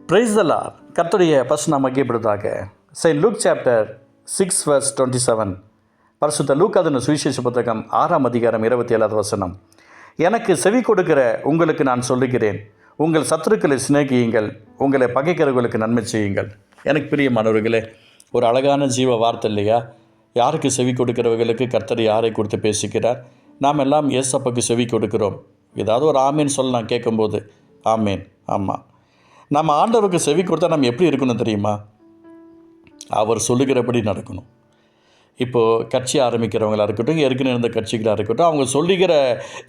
Praise the Lord. கர்த்தருடைய பரிசுத்த மகிமைப்படுவதாக. Saint look chapter 6 verse 27. பரிசுத்த லூக்காதின சுவிசேஷ புத்தகம் 6ஆம் அதிகாரம் 27வது வசனம். எனக்கு செவி கொடுக்கிற உங்களுக்கு நான் சொல்லுகிறேன், உங்கள் சத்துருக்களை சிநேகியுங்கள், உங்களை பகைக்கிறவர்களுக்கு நன்மை செய்யுங்கள். எனக்கு பிரியமானவர்களே, ஒரு அழகான ஜீவ வார்த்தை இல்லையா? யாருக்கு செவி கொடுக்கிறவர்களுக்கு கர்த்தர் யாரை கொடுத்து பேசுகிறார்? நாம் எல்லாம் ஏசப்பாக்கு செவி கொடுக்கிறோம். ஏதாவது ஒரு ஆமேன் சொல்ல நான் கேட்கும்போது ஆமேன். ஆமாம், நம்ம ஆண்டவருக்கு செவி கொடுத்தா நம்ம எப்படி இருக்கணும் தெரியுமா? அவர் சொல்லுகிறபடி நடக்கணும். இப்போது கட்சி ஆரம்பிக்கிறவங்களாக இருக்கட்டும், ஏற்கனவே இருந்த கட்சிகளாக இருக்கட்டும், அவங்க சொல்லுகிற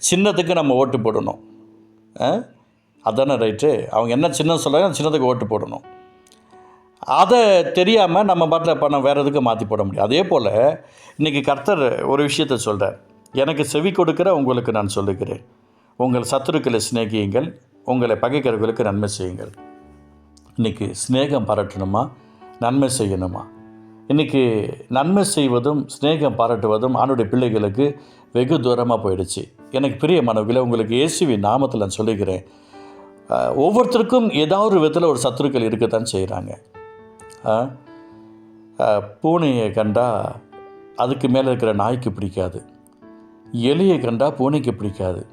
சின்னத்துக்கு நம்ம ஓட்டு போடணும். அதானே ரைட்டு? அவங்க என்ன சின்னம் சொல்கிறாங்க அந்த சின்னத்துக்கு ஓட்டு போடணும். அதை தெரியாமல் நம்ம பாட்டில் பணம் வேறு எதுக்கு மாற்றி போட முடியும். அதே போல் இன்றைக்கி கர்த்தர் ஒரு விஷயத்தை சொல்கிறார். எனக்கு செவி கொடுக்கிற உங்களுக்கு நான் சொல்லுகிறேன், உங்கள் சத்துருக்களை சிநேகியுங்கள், உங்களை பகைக்கிறவர்களுக்கு நன்மை செய்யுங்கள். இன்றைக்கி சிநேகம் பாராட்டணுமா, நன்மை செய்யணுமா? இன்றைக்கி நன்மை செய்வதும் ஸ்நேகம் பாராட்டுவதும் ஆண்டுடைய பிள்ளைகளுக்கு வெகு தூரமாக போயிடுச்சு. எனக்கு பிரியமானவர்களே, உங்களுக்கு இயேசுவின் நாமத்தில் நான் சொல்லுகிறேன், ஒவ்வொருத்தருக்கும் ஏதாவது ஒரு விதத்தில் ஒரு சத்துருக்கள் இருக்கத்தான் செய்கிறாங்க. பூனையை கண்டா அதுக்கு மேலே இருக்கிற நாய்க்கு பிடிக்காது, எலியை கண்டா பூனைக்கு பிடிக்காது.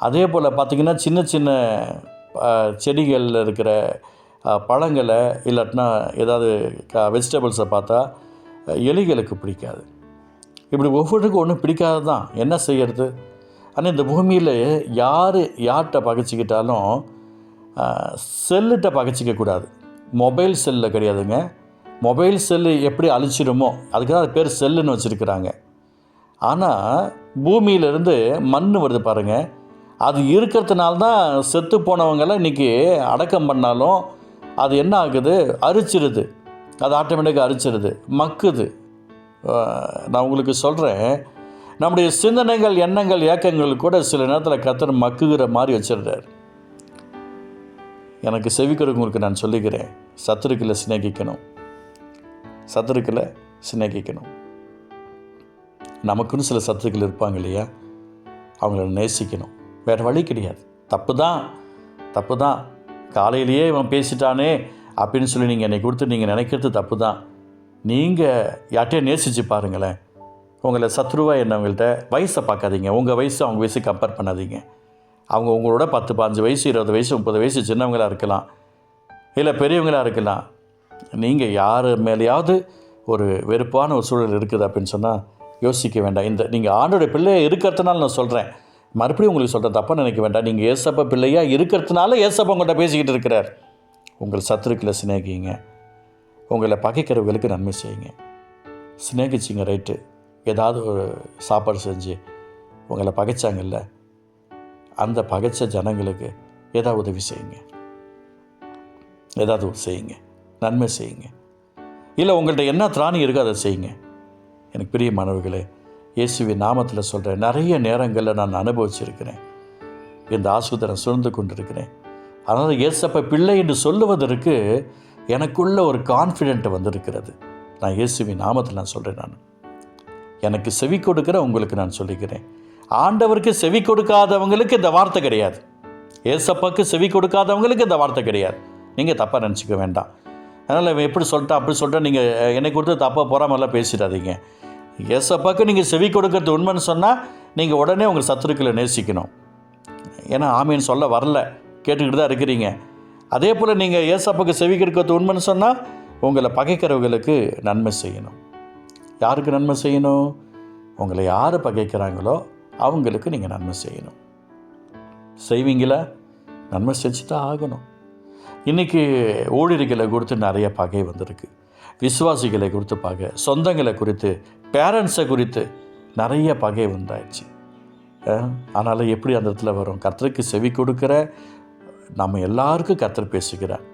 அதே போல் பார்த்திங்கன்னா சின்ன சின்ன செடிகளில் இருக்கிற பழங்களை இல்லாட்டினா ஏதாவது வெஜிடபிள்ஸை பார்த்தா எலிகளுக்கு பிடிக்காது. இப்படி ஒவ்வொருக்கும் ஒன்றும் பிடிக்காது தான். என்ன செய்கிறது? ஆனால் இந்த பூமியில் யார்கிட்ட பகைச்சிக்கிட்டாலும் செல்லுகிட்ட பகைச்சிக்கக்கூடாது. மொபைல் செல்லில் கிடையாதுங்க. மொபைல் செல்லு எப்படி அழிச்சிடுமோ அதுக்கு தான் அது பேர் செல்லுன்னு வச்சுருக்கிறாங்க. ஆனால் பூமியிலேருந்து மண் வருது பாருங்கள், அது இருக்கிறதுனால தான் செத்து போனவங்களை இன்றைக்கி அடக்கம் பண்ணாலும் அது என்ன ஆகுது? அரிச்சிடுது. அது ஆட்டோமேட்டிக்காக அரிச்சிடுது, மக்குது. நான் உங்களுக்கு சொல்கிறேன், நம்முடைய சிந்தனைகள், எண்ணங்கள், ஏக்கங்கள் கூட சில நேரத்தில் கர்த்தர் மக்குகிற மாதிரி வச்சிடுறார். எனக்கு செவி கொடுங்களுக்கு நான் சொல்லிக்கிறேன், சத்துருக்களை சிநேகிக்கணும், சத்துருக்களை சிநேகிக்கணும். நமக்குன்னு சில சத்துருக்கள் இருப்பாங்க இல்லையா? அவங்கள நேசிக்கணும். வேறு வழி கிடையாது. தப்பு தான். காலையிலேயே இவன் பேசிட்டானே அப்படின்னு சொல்லி நீங்கள் என்னை கொடுத்து நீங்கள் நினைக்கிறது தப்பு தான். நீங்கள் யார்ட்டையும் நேசித்து பாருங்களேன். உங்களை சத்ருவாக என்னவங்கள்ட்ட வயசை பார்க்காதீங்க. உங்கள் வயசு அவங்க வயசு கம்பேர் பண்ணாதீங்க. அவங்க உங்களோட 10, 15 வயசு, 20 வயசு, 30 வயசு சின்னவங்களாக இருக்கலாம், இல்லை பெரியவங்களாக இருக்கலாம். நீங்கள் யார் மேலேயாவது ஒரு வெறுப்பான ஒரு சூழல் இருக்குது அப்படின்னு சொன்னால் யோசிக்க வேண்டாம். நீங்கள் ஆண்டோடைய பிள்ளையாக இருக்கிறதுனால நான் சொல்கிறேன், மறுபடியும் உங்களுக்கு சொல்கிறேன், தப்பாக நினைக்க வேண்டாம். நீங்கள் ஏசப்பா பிள்ளையாக இருக்கிறதுனால ஏசப்பா உங்கள்கிட்ட பேசிக்கிட்டு இருக்கிறார். உங்கள் சத்துருக்களை சிநேகிங்க, உங்களை பகைக்கிறவர்களுக்கு நன்மை செய்யுங்க. சிநேகிச்சிங்க ரைட்டு, ஏதாவது ஒரு சாப்பாடு செஞ்சு உங்களை பகைச்சாங்கல்ல, அந்த பகைச்ச ஜனங்களுக்கு ஏதாவது உதவி செய்யுங்க, ஏதாவது செய்யுங்க, நன்மை செய்யுங்க. இல்லை உங்கள்கிட்ட என்ன திராணி இருக்கோ அதை செய்யுங்க. எனக்கு பிரியமானவர்களே, இயேசுவின் நாமத்தில் சொல்கிறேன், நிறைய நேரங்களில் நான் அனுபவிச்சிருக்கிறேன். இந்த ஆஸ்பத்திரம் சுழ்ந்து கொண்டிருக்கிறேன். அதனால் இயேசப்பா பிள்ளை என்று சொல்லுவதற்கு எனக்குள்ள ஒரு கான்ஃபிடென்ட் வந்திருக்கிறது. நான் இயேசுவின் நாமத்தில் நான் சொல்கிறேன். எனக்கு செவி கொடுக்கிற உங்களுக்கு நான் சொல்லிக்கிறேன். ஆண்டவருக்கு செவி கொடுக்காதவங்களுக்கு இந்த வார்த்தை கிடையாது. இயேசப்பாக்கு செவி கொடுக்காதவங்களுக்கு இந்த வார்த்தை கிடையாது. நீங்கள் தப்பாக நினச்சிக்க வேண்டாம். அதனால் இவன் எப்படி சொல்லிட்டா அப்படி சொல்லிட்டா நீங்கள் என்னை கொடுத்து தப்பாக போகாமலாம் பேசிடாதீங்க. ஏசப்பாக்கு நீங்கள் செவி கொடுக்கறது உண்மைன்னு சொன்னால் நீங்கள் உடனே உங்கள் சத்துருக்களை நேசிக்கணும். ஏன்னா ஆமீன் சொல்ல வரல, கேட்டுக்கிட்டு தான் இருக்கிறீங்க. அதே போல் நீங்கள் ஏசப்பாக்கு செவி கொடுக்கறது உண்மைன்னு சொன்னால் உங்களை பகைக்கிறவர்களுக்கு நன்மை செய்யணும். யாருக்கு நன்மை செய்யணும்? உங்களை யார் பகைக்கிறாங்களோ அவங்களுக்கு நீங்கள் நன்மை செய்யணும். செய்வீங்களா? நன்மை செஞ்சு தான் ஆகணும். இன்றைக்கி ஊழியர்களை குறித்து நிறைய பகை வந்திருக்கு. விசுவாசிகளை குறித்து பகை, சொந்தங்களை குறித்து, பேரண்ட்ஸை குறித்து நிறைய பகை உண்டாயிடுச்சு. ஆனாலும் எப்படி அந்த இடத்துல வரும்? கர்த்தருக்கு செவி கொடுக்கிற நம்ம எல்லாருக்கும் கர்த்தர் பேசுகிறார்.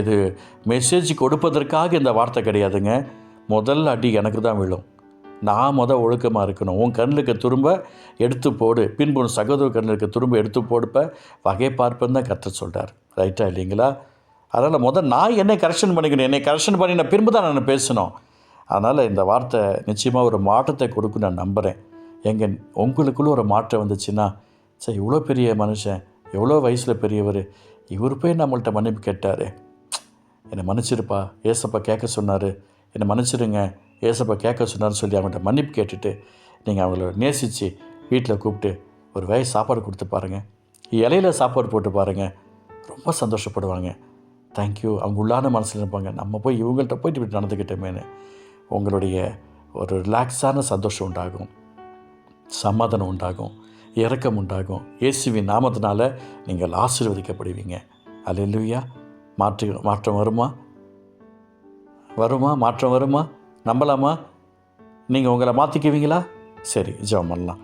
இது மெசேஜ் கொடுப்பதற்காக இந்த வார்த்தை கிடையாதுங்க. முதல் அடி எனக்கு தான் விழும். நான் ஒழுக்கமாக இருக்கணும். உன் கண்ணுக்கு திரும்ப எடுத்து போடு, பின்பு உன் சகோதர கண்ணுக்கு திரும்ப எடுத்து போடுப்ப வகை பார்ப்பேன்னு தான் கர்த்தர் சொல்கிறார். ரைட்டா இல்லைங்களா? அதனால் நான் என்னை கரெக்ஷன் பண்ணிக்கணும். என்னை கரெக்ஷன் பண்ணின பின்பு தான் நான் பேசணும். அதனால் இந்த வார்த்தை நிச்சயமாக ஒரு மாற்றத்தை கொடுக்கும் நான் நம்புகிறேன். உங்களுக்குள்ளே ஒரு மாற்றம் வந்துச்சுன்னா, சரி இவ்வளோ பெரிய மனுஷன், எவ்வளோ வயசில் பெரியவர், இவர் போய் நம்மள்ட்ட மன்னிப்பு கேட்டார், என்னை மன்னிச்சிருப்பா, ஏசப்பா கேட்க சொன்னார், என்னை மன்னிச்சிடுங்க, ஏசப்பா கேட்க சொன்னார்னு சொல்லி அவங்கள்ட்ட மன்னிப்பு கேட்டுட்டு நீங்கள் அவங்கள நேசித்து வீட்டில் கூப்பிட்டு ஒரு வயசு சாப்பாடு கொடுத்து பாருங்கள், இலையில சாப்பாடு போட்டு பாருங்கள், ரொம்ப சந்தோஷப்படுவாங்க. தேங்க்யூ, அவங்க உள்ளான மனசில் இருப்பாங்க, நம்ம போய் இவங்கள்ட்ட போயிட்டு இப்படி நடந்துக்கிட்டோமேனு. உங்களுடைய ஒரு ரிலாக்ஸான சந்தோஷம் உண்டாகும், சமாதானம் உண்டாகும், இரக்கம் உண்டாகும். இயேசுவின் நாமத்தினால நீங்கள் ஆசீர்வதிக்கப்படுவீங்க. அல்லேலூயா. மாற்றம் வருமா? மாற்றம் வருமா? நம்பலாமா? நீங்கள் உங்களை மாற்றிக்குவீங்களா? சரி, ஜெபம் பண்ணலாம்.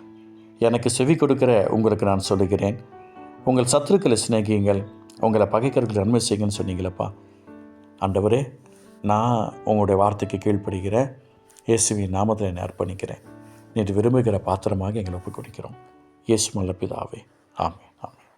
எனக்கு செவி கொடுக்கிற உங்களுக்கு நான் சொல்லுகிறேன், உங்கள் சத்துருக்களை சிநேகியுங்கள், உங்களை பகைக்கிறதுக்கு நன்மை செய்யுங்கன்னு சொன்னீங்களப்பா. ஆண்டவரே, நான் உங்களுடைய வார்த்தைக்கு கீழ்ப்படுகிறேன். இயேசுவின் நாமத்தை என்னை அர்ப்பணிக்கிறேன். நீர் விரும்புகிற பாத்திரமாக எங்களை ஒப்புக் கொடுக்கிறோம். இயேசு நல்ல பிதாவே. ஆமென், ஆமென்.